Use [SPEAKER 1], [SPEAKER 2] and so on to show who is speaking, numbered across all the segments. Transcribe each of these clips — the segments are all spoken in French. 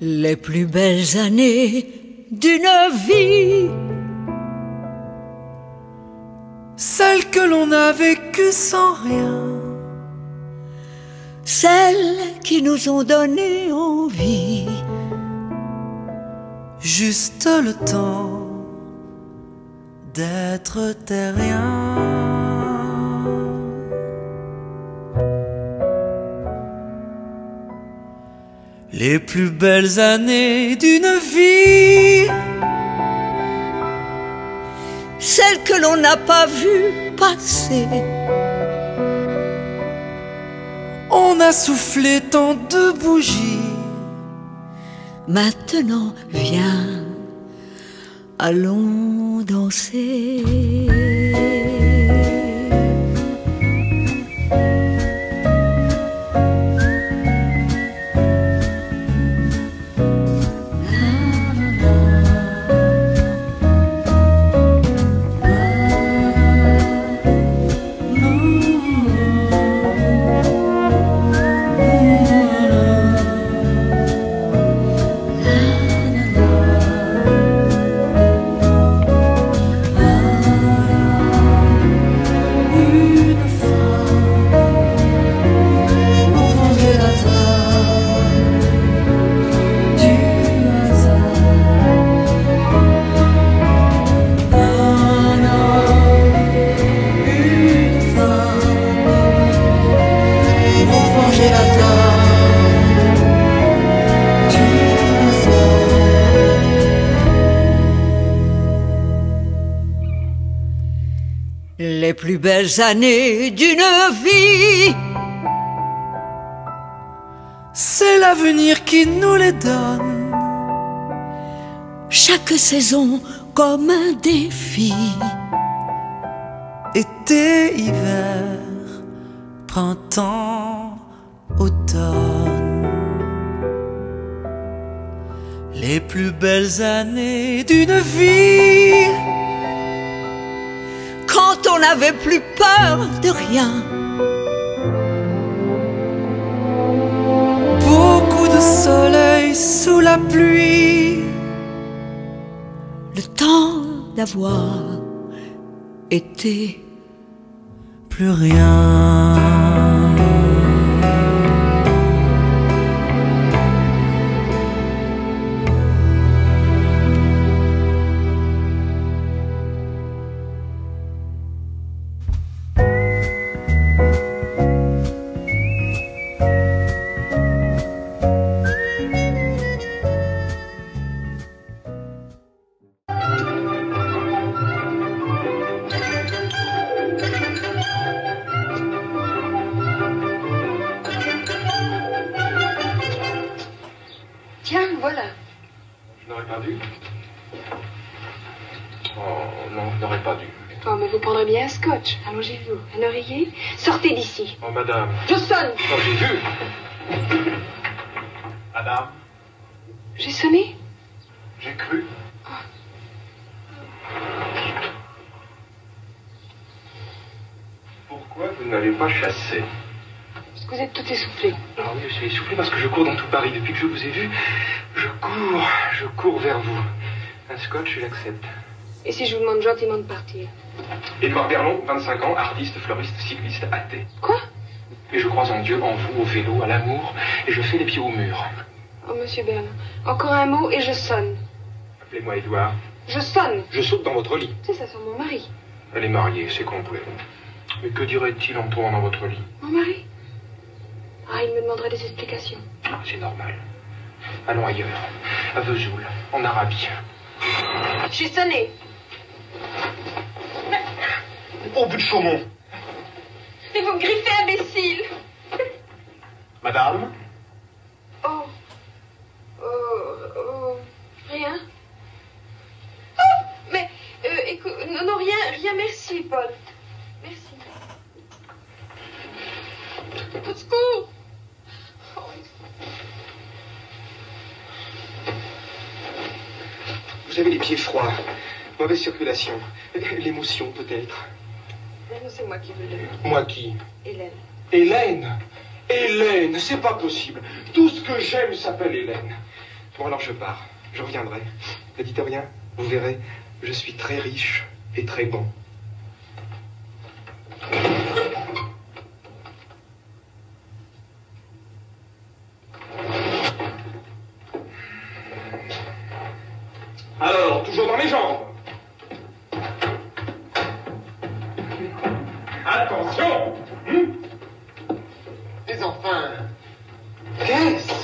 [SPEAKER 1] Les plus belles années d'une vie,
[SPEAKER 2] celles que l'on a vécues sans rien,
[SPEAKER 1] celles qui nous ont donné envie.
[SPEAKER 2] Juste le temps d'être terrien. Les plus belles années d'une vie,
[SPEAKER 1] celles que l'on n'a pas vues passer.
[SPEAKER 2] On a soufflé tant de bougies.
[SPEAKER 1] Maintenant viens, allons danser. Les plus belles années d'une vie,
[SPEAKER 2] c'est l'avenir qui nous les donne.
[SPEAKER 1] Chaque saison comme un défi.
[SPEAKER 2] Été, hiver, printemps, automne. Les plus belles années d'une vie,
[SPEAKER 1] quand on n'avait plus peur de rien.
[SPEAKER 2] Beaucoup de soleil sous la pluie.
[SPEAKER 1] Le temps d'avoir été
[SPEAKER 2] plus rien.
[SPEAKER 3] Tiens, voilà.
[SPEAKER 4] Je n'aurais pas dû. Oh non, je n'aurais pas dû.
[SPEAKER 3] Oh, mais vous prendrez bien un scotch. Allongez-vous. Un oreiller. Sortez d'ici.
[SPEAKER 4] Oh madame.
[SPEAKER 3] Je sonne.
[SPEAKER 4] Oh, j'ai vu. Madame,
[SPEAKER 3] J'ai sonné.
[SPEAKER 4] j'ai cru. Pourquoi vous n'allez pas chasser?
[SPEAKER 3] Parce que vous êtes tout essoufflé.
[SPEAKER 4] Ah oui, je suis essoufflé parce que je cours dans tout Paris. Depuis que je vous ai vu, je cours vers vous. Un scotch, j'accepte.
[SPEAKER 3] Et si je vous demande gentiment de partir?
[SPEAKER 4] Édouard Berlon, 25 ans, artiste, fleuriste, cycliste, athée.
[SPEAKER 3] Quoi?
[SPEAKER 4] Et je crois en Dieu, en vous, au vélo, à l'amour, et je fais les pieds au mur.
[SPEAKER 3] Oh, monsieur Bernard. Encore un mot et je sonne.
[SPEAKER 4] Appelez-moi Édouard.
[SPEAKER 3] Je sonne.
[SPEAKER 4] Je saute dans votre lit.
[SPEAKER 3] C'est ça, sur mon mari.
[SPEAKER 4] Elle est mariée, c'est complet. Mais que dirait-il en tombant dans votre lit?
[SPEAKER 3] Mon mari? Ah, il me demanderait des explications.
[SPEAKER 4] Ah, c'est normal. Allons ailleurs. À Vesoul, en Arabie.
[SPEAKER 3] J'ai sonné.
[SPEAKER 4] Au bout de Chaumont.
[SPEAKER 3] Mais vous me griffez, imbécile.
[SPEAKER 4] Madame?
[SPEAKER 3] Oh. Rien. Oh, mais, écoute, non, rien, merci, Paul. Merci. Au secours. Oh.
[SPEAKER 4] Vous avez les pieds froids. Mauvaise circulation. L'émotion, peut-être.
[SPEAKER 3] Non, c'est moi qui veux le...
[SPEAKER 4] Moi qui?
[SPEAKER 3] Hélène.
[SPEAKER 4] Hélène? Hélène, c'est pas possible. Tout ce que j'aime s'appelle Hélène. Bon, alors je pars. Je reviendrai. Ne dites rien. Vous verrez, je suis très riche et très bon. Alors, toujours dans les jambes. Attention.
[SPEAKER 5] Mais enfin, qu'est-ce?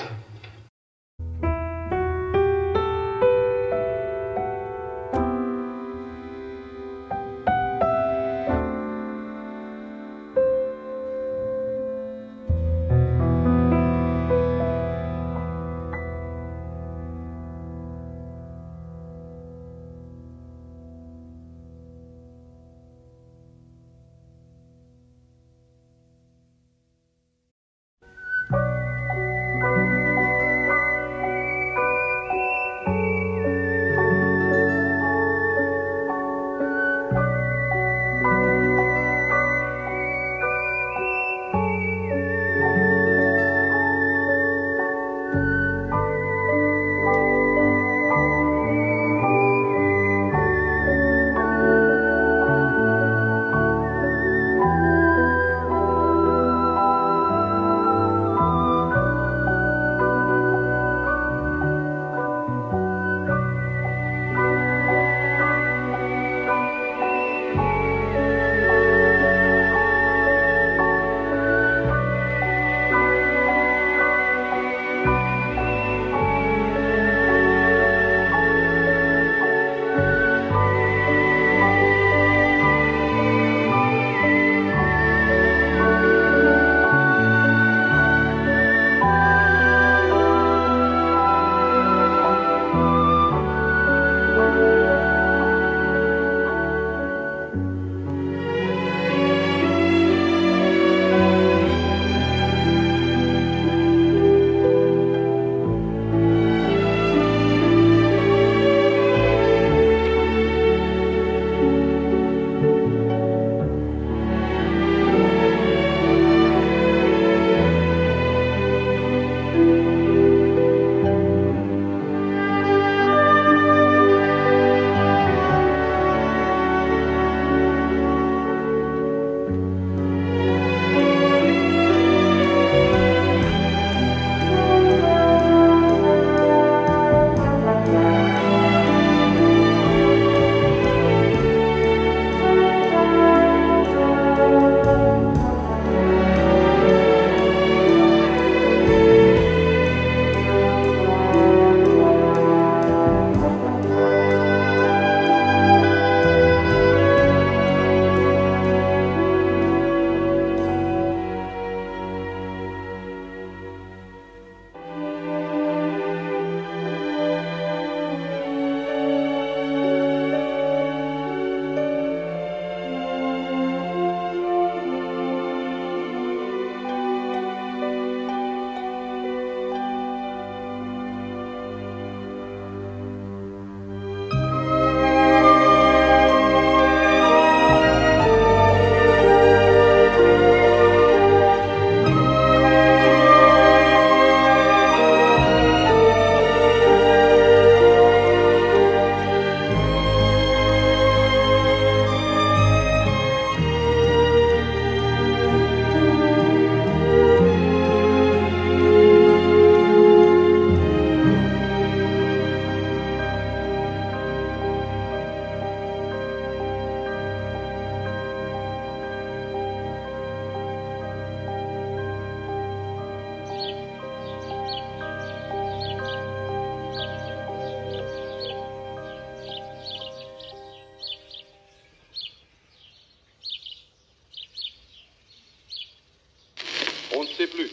[SPEAKER 6] On ne sait plus.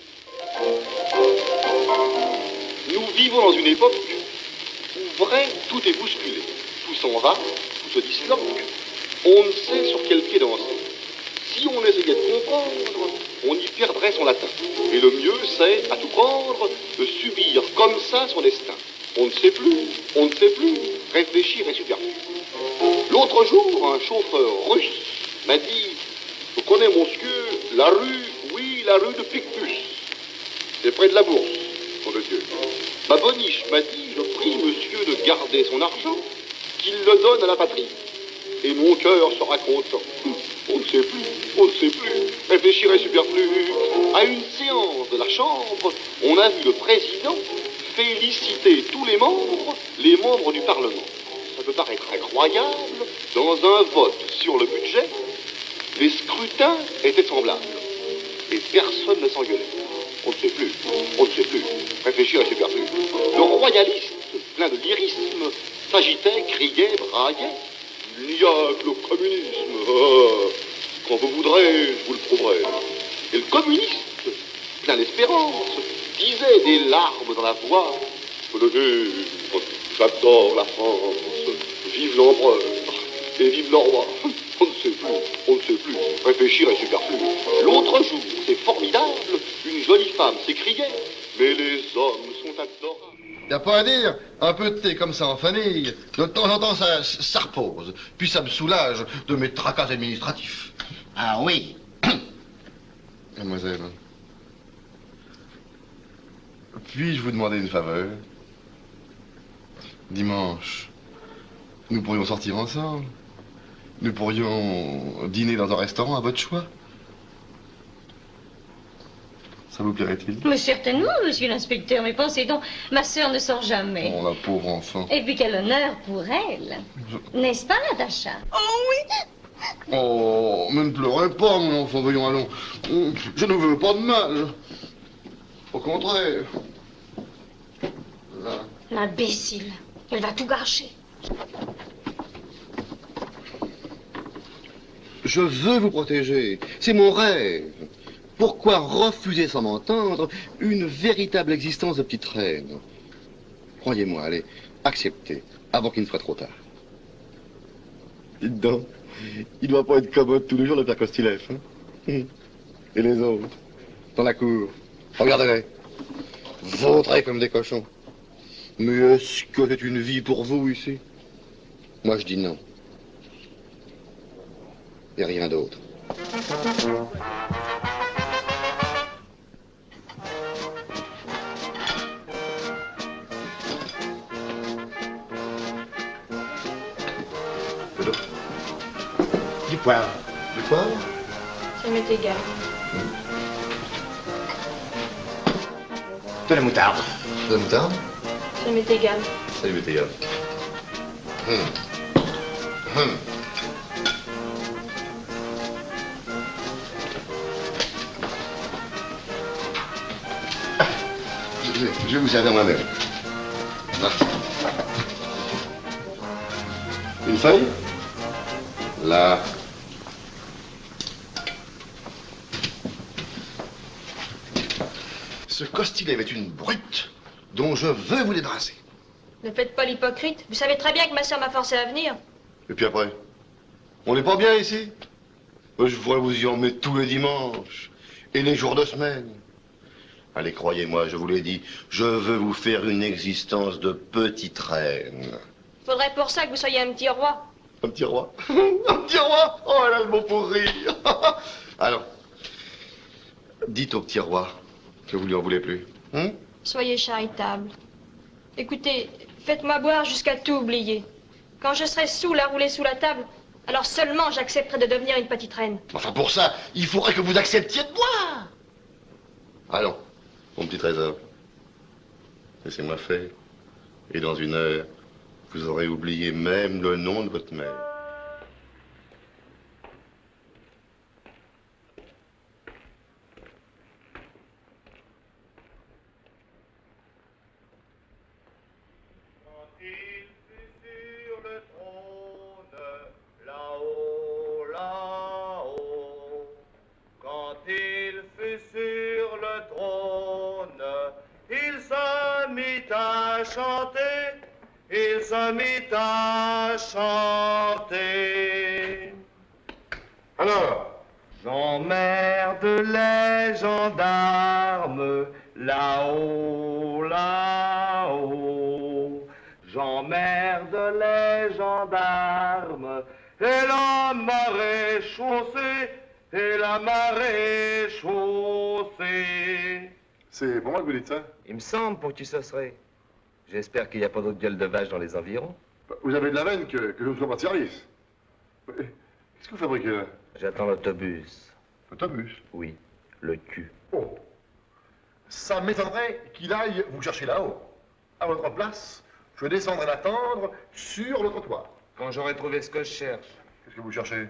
[SPEAKER 6] Nous vivons dans une époque où vrai, tout est bousculé. Tout s'en va, tout se disloque. On ne sait sur quel pied danser. Si on essayait de comprendre, on y perdrait son latin. Et le mieux, c'est, à tout prendre, de subir comme ça son destin. On ne sait plus, on ne sait plus. Réfléchir est superflu. L'autre jour, un chauffeur russe m'a dit: je connais, monsieur, la rue, oui, la rue de Picpus. C'est près de la Bourse. nom de Dieu. Ma boniche m'a dit, je prie monsieur de garder son argent, qu'il le donne à la patrie. Et mon cœur sera content. On ne sait plus, on ne sait plus. Réfléchir est superflu. À une séance de la Chambre, on a vu le président féliciter tous les membres du Parlement. Ça peut paraître incroyable. Dans un vote sur le budget, les scrutins étaient semblables. Et personne ne s'engueulait. On ne sait plus, on ne sait plus. Réfléchir est superflu. Le royaliste, plein de lyrisme, s'agitait, criait, braillait. Il n'y a que le communisme. Ah, quand vous voudrez, je vous le prouverai. Et le communiste, plein d'espérance, disait des larmes dans la voix. J'adore la France. Vive l'empereur et vive le roi. On ne sait plus, on ne sait plus. Réfléchir est superflu. L'autre jour, c'est formidable, une jolie femme s'écriait, mais les hommes sont adorables.
[SPEAKER 7] Y a pas à dire, un peu de thé comme ça en famille, de temps en temps ça repose, puis ça me soulage de mes tracas administratifs.
[SPEAKER 8] Ah oui.
[SPEAKER 7] Mademoiselle, puis-je vous demander une faveur? Dimanche, nous pourrions sortir ensemble. Nous pourrions dîner dans un restaurant à votre choix. Ça vous plairait-il?
[SPEAKER 1] Mais certainement, monsieur l'inspecteur, mais pensez donc, ma sœur ne sort jamais.
[SPEAKER 7] Oh, la pauvre enfant.
[SPEAKER 1] Et puis quel honneur pour elle. N'est-ce pas, Natacha?
[SPEAKER 7] Oh oui. Oh, mais ne pleurez pas, mon enfant, voyons, allons. Je ne veux pas de mal. Au contraire. Là.
[SPEAKER 1] L'imbécile. Elle va tout gâcher.
[SPEAKER 7] Je veux vous protéger. C'est mon rêve. Pourquoi refuser sans m'entendre une véritable existence de petite reine? Croyez-moi, allez, acceptez, avant qu'il ne soit trop tard. Dites donc, il ne doit pas être commode tous les jours le père Kostilev, hein? Et les autres, dans la cour, regardez-les, vautrés comme des cochons. Mais est-ce que c'est une vie pour vous ici? Moi je dis non. Et rien d'autre.
[SPEAKER 8] Du poivre.
[SPEAKER 7] Du poivre?
[SPEAKER 3] Ça m'est égal.
[SPEAKER 8] De la moutarde.
[SPEAKER 7] De la moutarde?
[SPEAKER 3] Ça m'est égal.
[SPEAKER 7] Ça lui est égal. Je vais vous servir moi-même. Une feuille? Là. Ce Kostilev est une brute dont je veux vous débarrasser.
[SPEAKER 3] Ne faites pas l'hypocrite. Vous savez très bien que ma soeur m'a forcé à venir.
[SPEAKER 7] Et puis après, on n'est pas bien ici? Je voudrais vous y emmener tous les dimanches et les jours de semaine. Allez, croyez-moi, je vous l'ai dit, je veux vous faire une existence de petite reine.
[SPEAKER 3] Faudrait pour ça que vous soyez un petit roi.
[SPEAKER 7] Un petit roi? Un petit roi? Oh, elle a le mot pour rire. Alors, dites au petit roi que vous lui en voulez plus.
[SPEAKER 3] Soyez charitable. Écoutez, faites-moi boire jusqu'à tout oublier. Quand je serai saoul à rouler sous la table, alors seulement j'accepterai de devenir une petite reine.
[SPEAKER 7] Enfin, pour ça, il faudrait que vous acceptiez de boire. Allons, mon petit trésor. Laissez-moi faire. Et dans une heure, vous aurez oublié même le nom de votre mère.
[SPEAKER 9] Il se mit à chanter.
[SPEAKER 7] Alors,
[SPEAKER 9] j'emmerde les gendarmes là-haut, là-haut. J'emmerde les gendarmes et la marée chaussée, et la marée chaussée.
[SPEAKER 7] C'est pour moi que vous dites ça?
[SPEAKER 9] Il me semble, pour qui ce serait. J'espère qu'il n'y a pas d'autres gueules de vache dans les environs.
[SPEAKER 7] Vous avez de la veine que je ne sois pas de service. Qu'est-ce que vous fabriquez là?
[SPEAKER 9] J'attends l'autobus.
[SPEAKER 7] L'autobus?
[SPEAKER 9] Oui, le cul.
[SPEAKER 7] Oh. Ça m'étonnerait qu'il aille vous chercher là-haut. À votre place, je descendrai l'attendre sur le trottoir.
[SPEAKER 9] Quand j'aurai trouvé ce que je cherche.
[SPEAKER 7] Qu'est-ce que vous cherchez?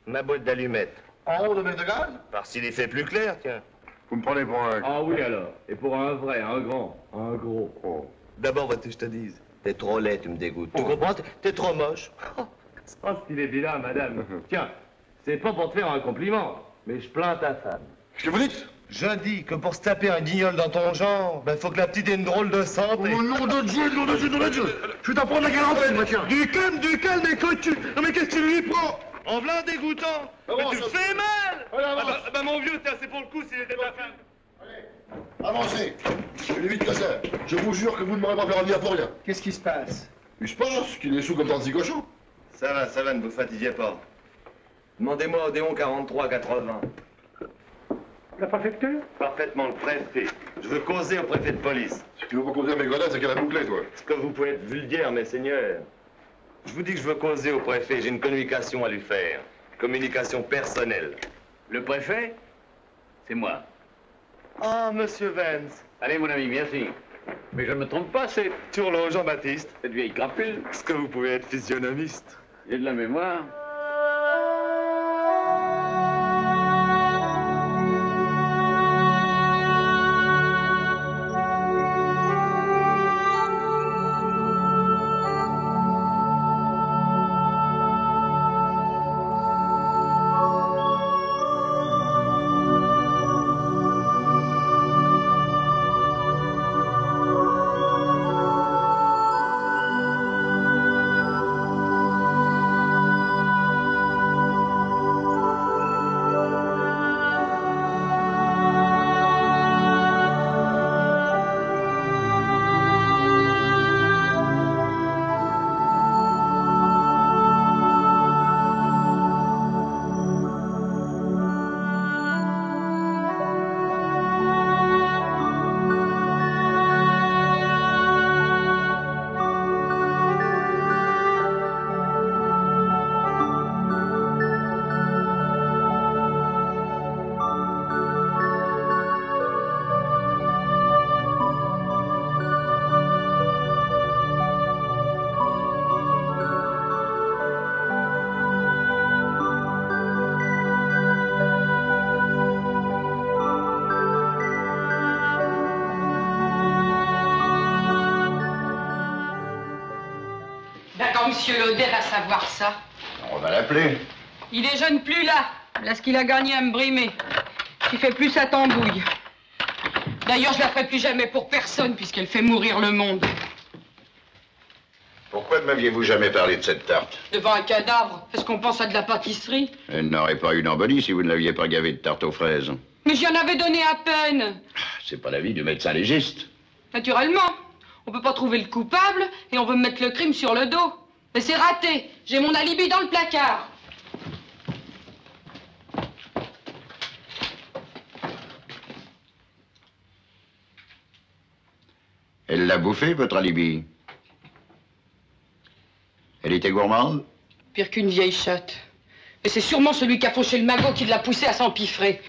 [SPEAKER 9] Ma boîte d'allumettes.
[SPEAKER 7] En haut de mètre de gaz?
[SPEAKER 9] Parce qu'il est fait plus clair, tiens.
[SPEAKER 7] Vous me prenez pour un...
[SPEAKER 9] Ah oui alors. Et pour un vrai, un grand, un gros.
[SPEAKER 7] Oh.
[SPEAKER 9] D'abord, vas-tu que je te dise? T'es trop laid, tu me dégoûtes. Tu comprends? T'es trop moche. Oh, qu'il est vilain, madame. Tiens, c'est pas pour te faire un compliment, mais je plains ta femme.
[SPEAKER 7] Qu'est-ce que vous dites?
[SPEAKER 9] Je dis que pour se taper un guignol dans ton genre, ben faut que la petite ait une drôle de santé.
[SPEAKER 7] Oh nom de Dieu, nom de Dieu, nom de Dieu! Je vais t'apprendre la galanterie, moi, tiens!
[SPEAKER 9] Du calme, écoute, tu... Non mais qu'est-ce que tu lui prends? En v'là dégoûtant! Mais tu me fais mal! Bah mon vieux, c'est pour le coup s'il était ma femme.
[SPEAKER 7] Avancez! Je vais vite que ça. Je vous jure que vous ne m'aurez pas fait revenir pour rien.
[SPEAKER 10] Qu'est-ce qui se passe?
[SPEAKER 7] Il se passe qu'il est sous comme 36 cochons.
[SPEAKER 9] Ça va, ne vous fatiguez pas. Demandez-moi Odéon 43-80.
[SPEAKER 10] La préfecture?
[SPEAKER 9] Parfaitement, le préfet. Je veux causer au préfet de police.
[SPEAKER 7] Si tu veux pas causer avec mes grenades, c'est qu'elle a bouclé, toi.
[SPEAKER 9] Est-ce que vous pouvez être vulgaire, mes seigneurs? Je vous dis que je veux causer au préfet, j'ai une communication à lui faire. Communication personnelle.
[SPEAKER 11] Le préfet? C'est moi.
[SPEAKER 9] Ah, monsieur Vance.
[SPEAKER 11] Allez, mon ami, merci. Mais je ne me trompe pas, c'est
[SPEAKER 9] Turlot Jean-Baptiste.
[SPEAKER 11] cette vieille crapule.
[SPEAKER 9] Est-ce que vous pouvez être physionomiste?
[SPEAKER 11] J'ai de la mémoire.
[SPEAKER 12] Monsieur Laudet va savoir ça.
[SPEAKER 8] On va l'appeler.
[SPEAKER 12] Il est jeune plus là. Là, ce qu'il a gagné à me brimer. Il fait plus sa tambouille. D'ailleurs, je la ferai plus jamais pour personne, puisqu'elle fait mourir le monde.
[SPEAKER 8] Pourquoi ne m'aviez-vous jamais parlé de cette tarte?
[SPEAKER 12] Devant un cadavre, est-ce qu'on pense à de la pâtisserie?
[SPEAKER 8] Elle n'aurait pas eu d'embolie si vous ne l'aviez pas gavé de tarte aux fraises.
[SPEAKER 12] Mais j'y en avais donné à peine.
[SPEAKER 8] C'est pas l'avis du médecin légiste.
[SPEAKER 12] Naturellement. On peut pas trouver le coupable et on veut me mettre le crime sur le dos. Mais c'est raté. J'ai mon alibi dans le placard.
[SPEAKER 8] Elle l'a bouffé, votre alibi? Elle était gourmande?
[SPEAKER 12] Pire qu'une vieille chatte. Et c'est sûrement celui qui a fauché le magot qui l'a poussé à s'empiffrer.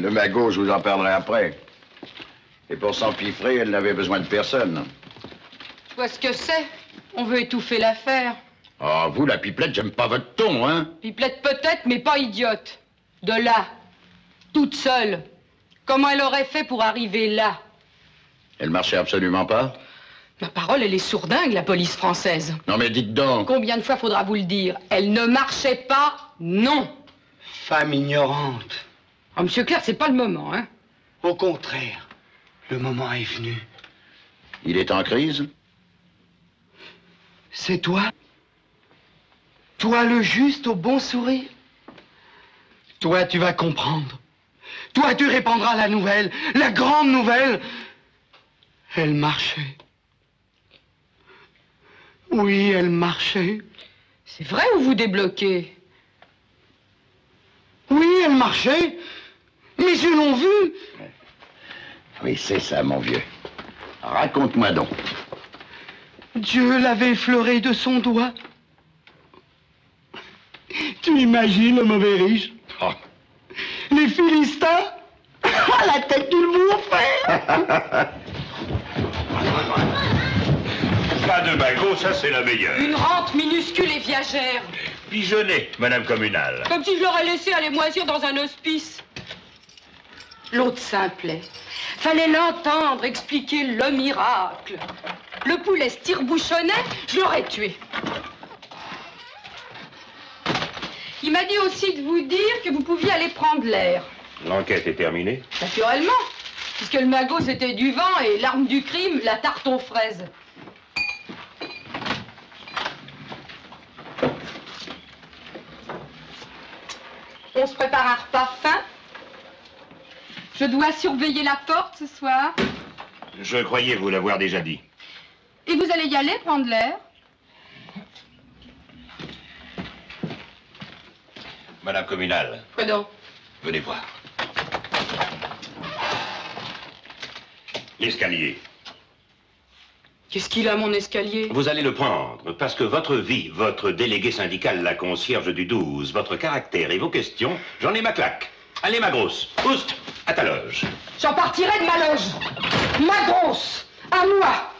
[SPEAKER 8] Le magot, je vous en parlerai après. Et pour s'empiffrer, elle n'avait besoin de personne.
[SPEAKER 12] Tu vois ce que c'est? On veut étouffer l'affaire.
[SPEAKER 8] Ah, vous, la pipelette, j'aime pas votre ton, hein?
[SPEAKER 12] Pipelette peut-être, mais pas idiote. De là, toute seule. Comment elle aurait fait pour arriver là?
[SPEAKER 8] Elle marchait absolument pas?
[SPEAKER 12] Ma parole, elle est sourdingue, la police française.
[SPEAKER 8] Non, mais dites donc.
[SPEAKER 12] Combien de fois faudra vous le dire? Elle ne marchait pas, non.
[SPEAKER 10] Femme ignorante.
[SPEAKER 12] Oh, monsieur Clerc, c'est pas le moment, hein?
[SPEAKER 10] Au contraire, le moment est venu.
[SPEAKER 8] Il est en crise?
[SPEAKER 10] C'est toi? Toi, le juste au bon sourire? Toi, tu vas comprendre. Toi, tu répandras la nouvelle, la grande nouvelle. Elle marchait. Oui, elle marchait.
[SPEAKER 12] C'est vrai ou vous débloquez?
[SPEAKER 10] Oui, elle marchait. Mes yeux l'ont vu.
[SPEAKER 8] Oui, c'est ça, mon vieux. Raconte-moi donc.
[SPEAKER 10] Dieu l'avait effleuré de son doigt. Tu imagines le mauvais riche?
[SPEAKER 8] Oh.
[SPEAKER 10] Les Philistins à la tête du bourrefer.
[SPEAKER 13] Pas de magot, ça c'est la meilleure.
[SPEAKER 12] Une rente minuscule et viagère.
[SPEAKER 13] Pigeonnée, madame communale.
[SPEAKER 12] Comme si je l'aurais laissé aller moisir dans un hospice. L'autre simplet. Fallait l'entendre expliquer le miracle. Le poulet se tire-bouchonnait, je l'aurais tué. Il m'a dit aussi de vous dire que vous pouviez aller prendre l'air.
[SPEAKER 13] L'enquête est terminée?
[SPEAKER 12] Naturellement, puisque le magot c'était du vent et l'arme du crime, la tarte aux fraises. On se prépare un repas fin. Je dois surveiller la porte ce soir.
[SPEAKER 13] Je croyais vous l'avoir déjà dit.
[SPEAKER 12] Et vous allez y aller prendre l'air?
[SPEAKER 13] Madame communale.
[SPEAKER 12] Quoi donc?
[SPEAKER 13] Venez voir. L'escalier.
[SPEAKER 12] Qu'est-ce qu'il a, mon escalier?
[SPEAKER 13] Vous allez le prendre, parce que votre vie, votre délégué syndical, la concierge du 12, votre caractère et vos questions, j'en ai ma claque. Allez, ma grosse, oust, à ta loge.
[SPEAKER 12] J'en partirai de ma loge. Ma grosse, à moi.